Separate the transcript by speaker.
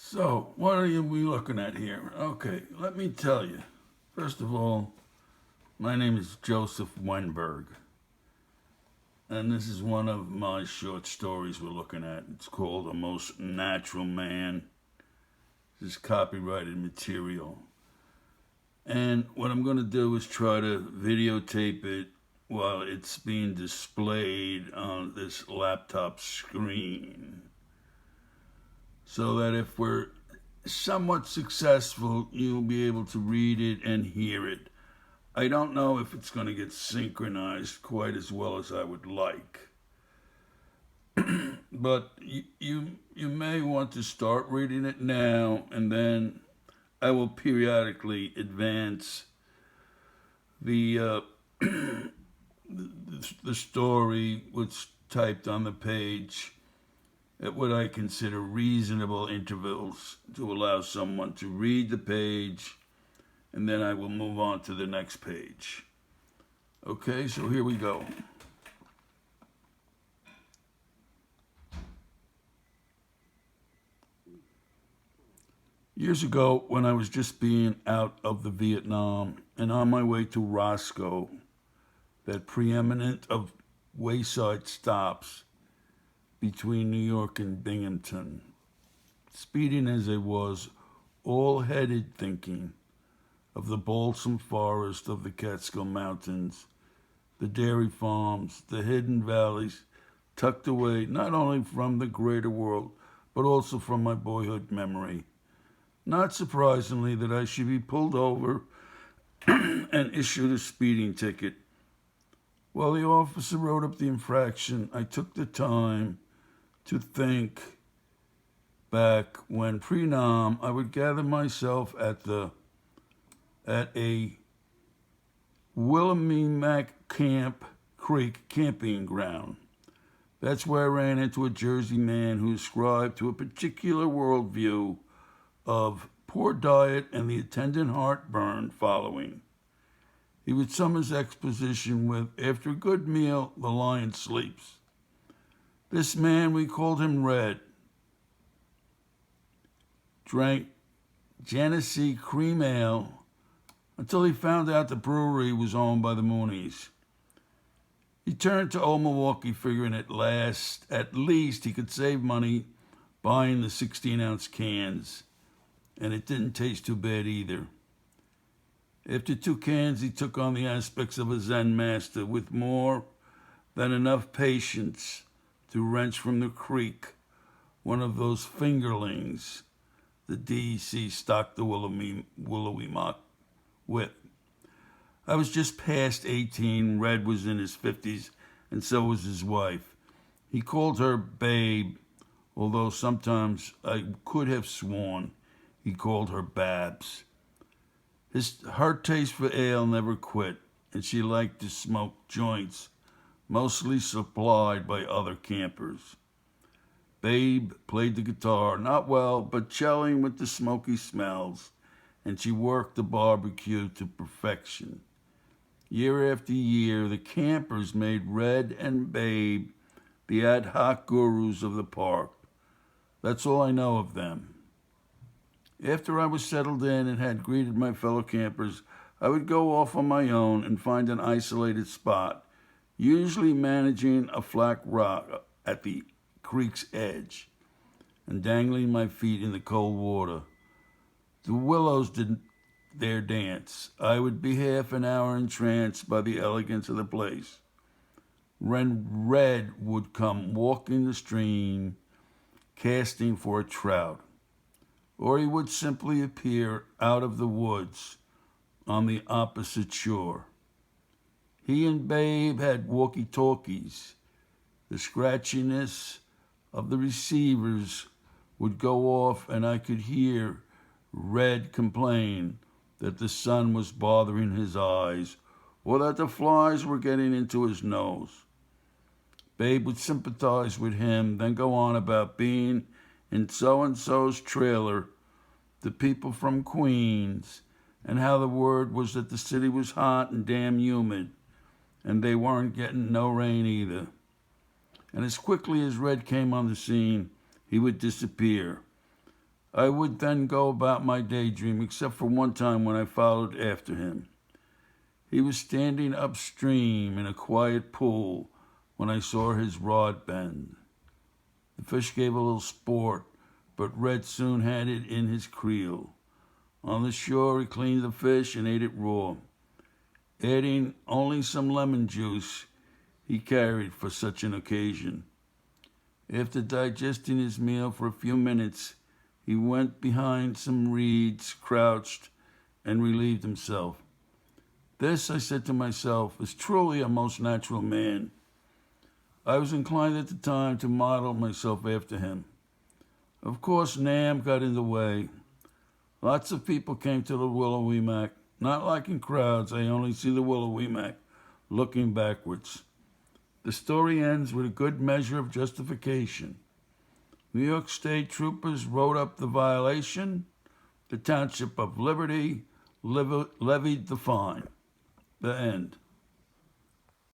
Speaker 1: So, what are we looking at here? Okay, let me tell you. First of all, my name is Joseph Wennberg, and this is one of my short stories we're looking at. It's called A Most Natural Man. This is copyrighted material. And what I'm going to do is try to videotape it while it's being displayed on this laptop screen, so that if we're somewhat successful, you'll be able to read it and hear it. I don't know if it's going to get synchronized quite as well as I would like, but you may want to start reading it now, and then I will periodically advance the the story which typed on the page at what I consider reasonable intervals to allow someone to read the page, and then I will move on to the next page. Okay, so here we go. Years ago, when I was just being out of the Vietnam and on my way to Roscoe, that preeminent of wayside stops between New York and Binghamton, speeding as I was, all headed thinking of the balsam forest of the Catskill Mountains, the dairy farms, the hidden valleys tucked away not only from the greater world, but also from my boyhood memory. Not surprisingly that I should be pulled over and issued a speeding ticket. While the officer wrote up the infraction, I took the time to think back when pre-nom I would gather myself at a Willamette Creek camping ground. That's where I ran into a Jersey man who ascribed to a particular worldview of poor diet and the attendant heartburn following. He would sum his exposition with, "After a good meal, the lion sleeps." This man, we called him Red, drank Genesee cream ale until he found out the brewery was owned by the Moonies. He turned to Old Milwaukee, figuring at least he could save money buying the 16-ounce cans, and it didn't taste too bad either. After 2 cans, he took on the aspects of a Zen master with more than enough patience to wrench from the creek one of those fingerlings the DEC stocked the willowy mock with. I was just past 18, Red was in his 50s, and so was his wife. He called her Babe, although sometimes I could have sworn he called her Babs. Her taste for ale never quit, and she liked to smoke joints, mostly supplied by other campers. Babe played the guitar, not well, but gelling with the smoky smells, and she worked the barbecue to perfection. Year after year, the campers made Red and Babe the ad hoc gurus of the park. That's all I know of them. After I was settled in and had greeted my fellow campers, I would go off on my own and find an isolated spot, usually managing a flat rock at the creek's edge and dangling my feet in the cold water. The willows did their dance. I would be half an hour entranced by the elegance of the place. Red would come walking the stream, casting for a trout, or he would simply appear out of the woods on the opposite shore. He and Babe had walkie-talkies. The scratchiness of the receivers would go off, and I could hear Red complain that the sun was bothering his eyes or that the flies were getting into his nose. Babe would sympathize with him, then go on about being in so-and-so's trailer, the people from Queens, and how the word was that the city was hot and damn humid, and they weren't getting no rain either. And as quickly as Red came on the scene, he would disappear. I would then go about my daydream, except for one time when I followed after him. He was standing upstream in a quiet pool when I saw his rod bend. The fish gave a little sport, but Red soon had it in his creel. On the shore, he cleaned the fish and ate it raw, adding only some lemon juice he carried for such an occasion. After digesting his meal for a few minutes, he went behind some reeds, crouched, and relieved himself. This, I said to myself, is truly a most natural man. I was inclined at the time to model myself after him. Of course, Nam got in the way. Lots of people came to the Willowee-Mac. Not like in crowds, I only see the Willowee-Mac looking backwards. The story ends with a good measure of justification. New York State troopers wrote up the violation. The Township of Liberty levied the fine. The end.